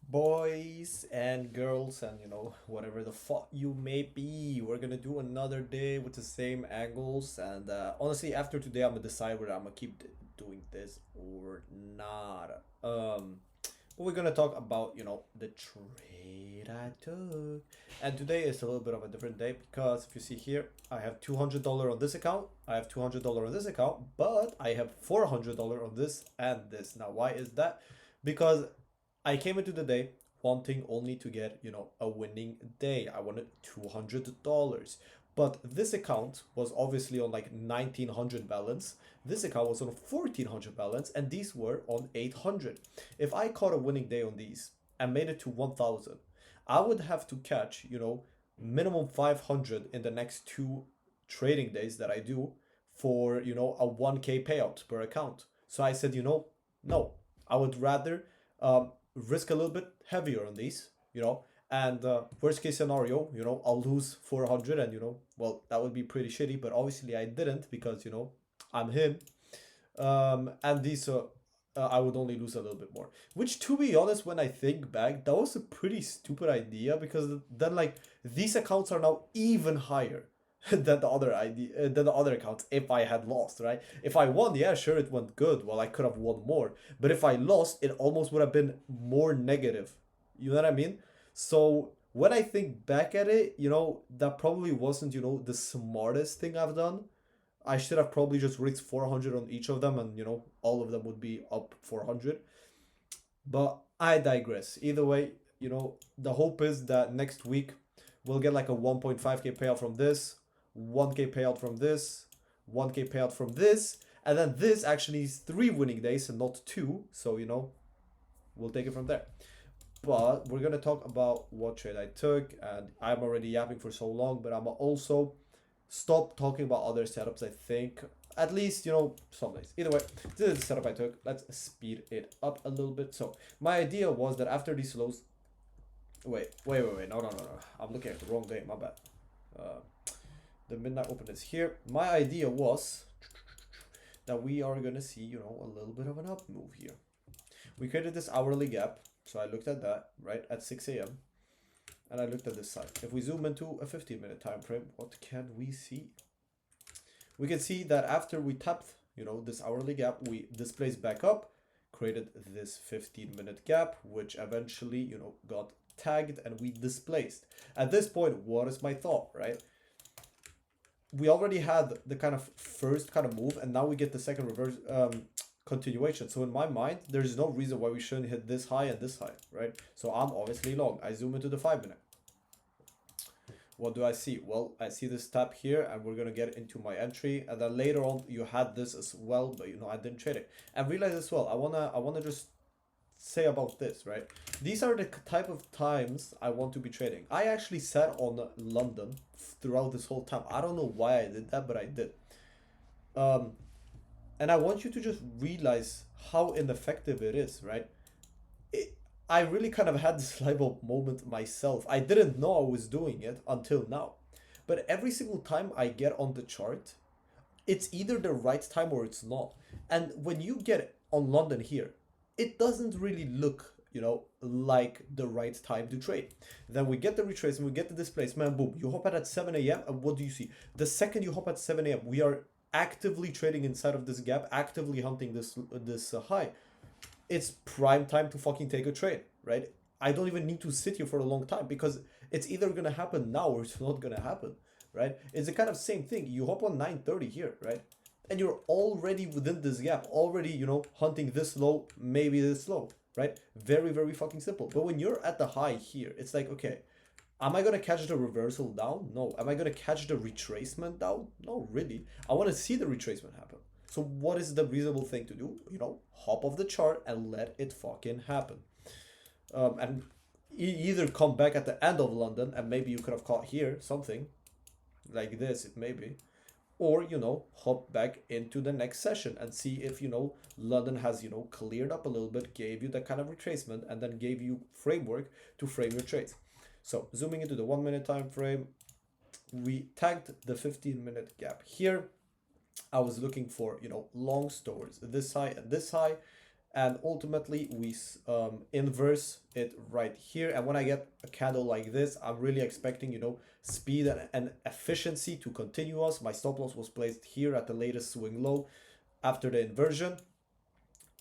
Boys and girls and whatever the fuck you may be, we're gonna do another day with the same angles. And honestly, after today I'm gonna decide whether I'm gonna keep doing this or not. But we're gonna talk about the trade I took. And today is a little bit of a different day because if you see here, I have $200 on this account, I have $200 on this account, but I have $400 on this and this. Now why is that? Because I came into the day wanting only to get, a winning day. I wanted $200. But this account was obviously on like 1900 balance. This account was on 1400 balance, and these were on 800. If I caught a winning day on these and made it to 1000, I would have to catch, minimum 500 in the next two trading days that I do for, a 1K payout per account. So I said, no, I would rather risk a little bit heavier on these, and worst case scenario, I'll lose 400 and, well, that would be pretty shitty, but obviously I didn't because, I'm him. And these, I would only lose a little bit more. Which, to be honest, when I think back, that was a pretty stupid idea because then, like, these accounts are now even higher than the other than the other accounts if I had lost, right? If I won, yeah, sure, it went good. Well, I could have won more. But if I lost, it almost would have been more negative. You know what I mean? So when I think back at it, that probably wasn't, the smartest thing I've done. I should have probably just risked 400 on each of them and, all of them would be up 400. But I digress. Either way, the hope is that next week we'll get like a 1.5k payout from this, 1k payout from this, 1k payout from this, and then this actually is three winning days and not two. So, we'll take it from there. But we're gonna talk about what trade I took, and I'm already yapping for so long, but I'm also stop talking about other setups, I think. At least, some days. Either way, this is the setup I took. Let's speed it up a little bit. So, my idea was that after these slows. Wait. No, no, no, no. I'm looking at the wrong day. My bad. Uh, the midnight open is here. My idea was that we are gonna see, a little bit of an up move here. We created this hourly gap. So, I looked at that, right, at 6 a.m. And I looked at this side. If we zoom into a 15-minute time frame, what can we see? We can see that after we tapped, this hourly gap, we displaced back up, created this 15-minute gap, which eventually, got tagged and we displaced. At this point, what is my thought, right? We already had the kind of first kind of move, and now we get the second reverse continuation. So in my mind, there's no reason why we shouldn't hit this high and this high, right? So I'm obviously long. I zoom into the 5-minute. What do I see? Well, I see this tap here and we're gonna get into my entry, and then later on you had this as well, but I didn't trade it. And realize as well, I wanna just say about this, right? These are the type of times I want to be trading. I actually sat on London throughout this whole time. I don't know why I did that, but I did. Um, and I want you to just realize how ineffective it is, right? I really kind of had this light bulb moment myself. I didn't know I was doing it until now. But every single time I get on the chart, it's either the right time or it's not. And when you get on London here, it doesn't really look, like the right time to trade. Then we get the retracement, we get the displacement, boom. You hop at 7 a.m. and what do you see? The second you hop at 7 a.m., we are actively trading inside of this gap, actively hunting this high. It's prime time to fucking take a trade, right? I don't even need to sit here for a long time because it's either gonna happen now or it's not gonna happen, right? It's the kind of same thing. You hop on 930 here, right? And you're already within this gap, already, hunting this low, maybe this low, right? Very, very fucking simple. But when you're at the high here, it's like, okay, am I gonna catch the reversal down? No. Am I gonna catch the retracement down? No, really. I wanna see the retracement happen. So what is the reasonable thing to do? Hop off the chart and let it fucking happen. And either come back at the end of London and maybe you could have caught here something like this, it may be, or hop back into the next session and see if London has cleared up a little bit, gave you that kind of retracement, and then gave you framework to frame your trades. So zooming into the 1 minute time frame, we tagged the 15-minute gap here. I was looking for longs towards this high and this high, and ultimately we inverse it right here. And when I get a candle like this, I'm really expecting, you know, speed and efficiency to continue us. My stop loss was placed here at the latest swing low after the inversion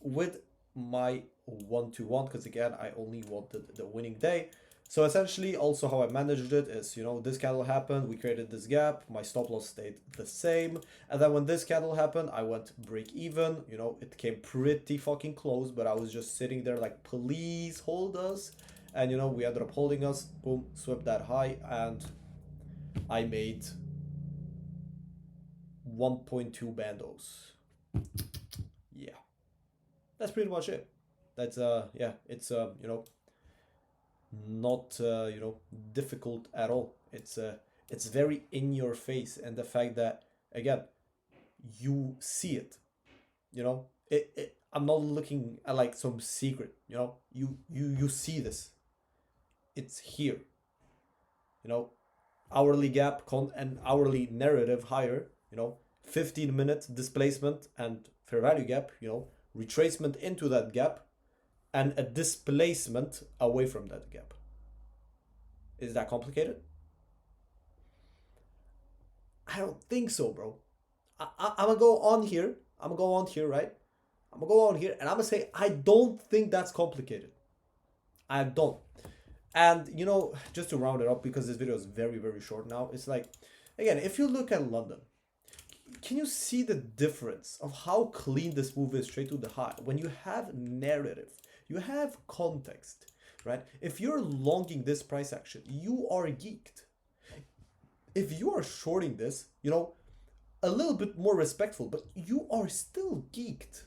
with my 1-to-1, because again I only wanted the winning day. So essentially also how I managed it is, you know, this candle happened, we created this gap, my stop loss stayed the same, and then when this candle happened I went break even. You know, it came pretty fucking close, but I was just sitting there like, please hold us, and you know, we ended up holding us. Boom, swept that high, and I made 1.2 bandos. Yeah, that's pretty much it. That's yeah, it's you know, not you know, difficult at all. It's very in your face, and the fact that again you see it, you know, I'm not looking at like some secret, you know, you see this, it's here, you know, hourly gap and hourly narrative higher, you know, 15-minute displacement and fair value gap, you know, retracement into that gap and a displacement away from that gap. Is that complicated? I don't think so, bro. I'm gonna go on here. I'm gonna go on here, right? I'm gonna go on here and I'm gonna say I don't think that's complicated. I don't. And you know, just to round it up, because this video is very, very short now, it's like, again, if you look at London, can you see the difference of how clean this move is straight to the high? When you have narrative, you have context, right? If you're longing this price action, you are geeked. If you are shorting this, you know, a little bit more respectful, but you are still geeked,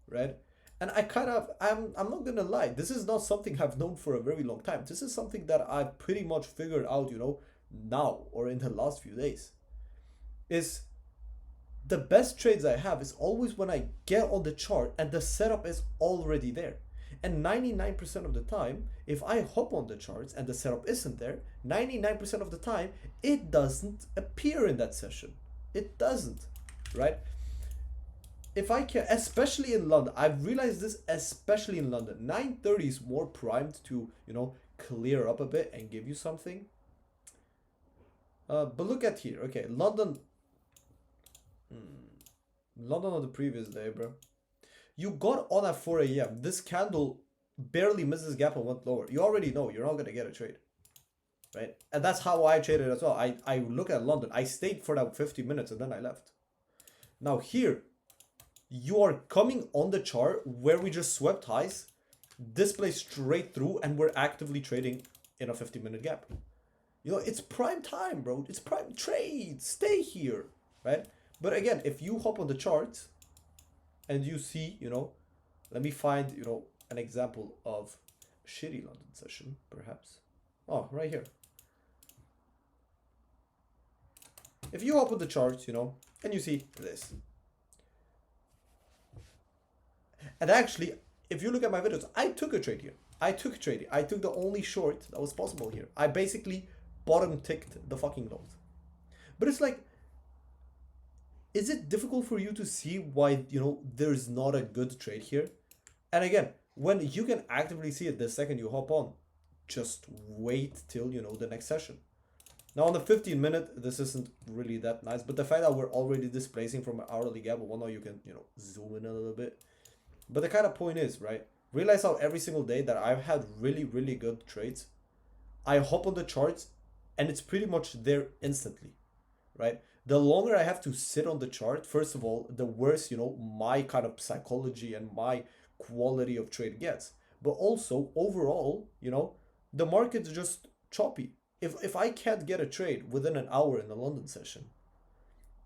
right? And I'm not gonna lie, this is not something I've known for a very long time. This is something that I've pretty much figured out, you know, now or in the last few days. Is the best trades I have is always when I get on the chart and the setup is already there. And 99% of the time, if I hop on the charts and the setup isn't there, 99% of the time, it doesn't appear in that session. It doesn't, right? If I can, especially in London, I've realized this, especially in London, 930 is more primed to, you know, clear up a bit and give you something. But look at here, okay, London on the previous day, bro. You got on at 4 a.m. This candle barely misses gap and went lower. You already know you're not gonna get a trade, right? And that's how I traded as well. I look at London. I stayed for that 50 minutes and then I left. Now here, you are coming on the chart where we just swept highs, display straight through, and we're actively trading in a 50-minute gap. You know, it's prime time, bro. It's prime trade. Stay here, right? But again, if you hop on the chart and you see, you know, let me find, you know, an example of a shitty London session, perhaps. Oh, right here. If you hop on the charts, you know, and you see this. And actually, if you look at my videos, I took a trade here. I took the only short that was possible here. I basically bottom ticked the fucking lows. But it's like, is it difficult for you to see why, you know, there's not a good trade here? And again, when you can actively see it the second you hop on, just wait till, you know, the next session. Now on the 15-minute, this isn't really that nice, but the fact that we're already displacing from an hourly gap, well, now you can, you know, zoom in a little bit. But the kind of point is, right, realize how every single day that I've had really, really good trades, I hop on the charts and it's pretty much there instantly, right? The longer I have to sit on the chart, first of all, the worse, you know, my kind of psychology and my quality of trade gets. But also, overall, you know, the market's just choppy. If I can't get a trade within an hour in a London session,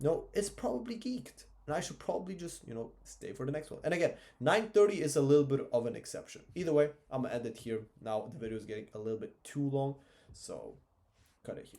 no, it's probably geeked. And I should probably just, you know, stay for the next one. And again, 930 is a little bit of an exception. Either way, I'm going to end it here. Now, the video is getting a little bit too long, so cut it here.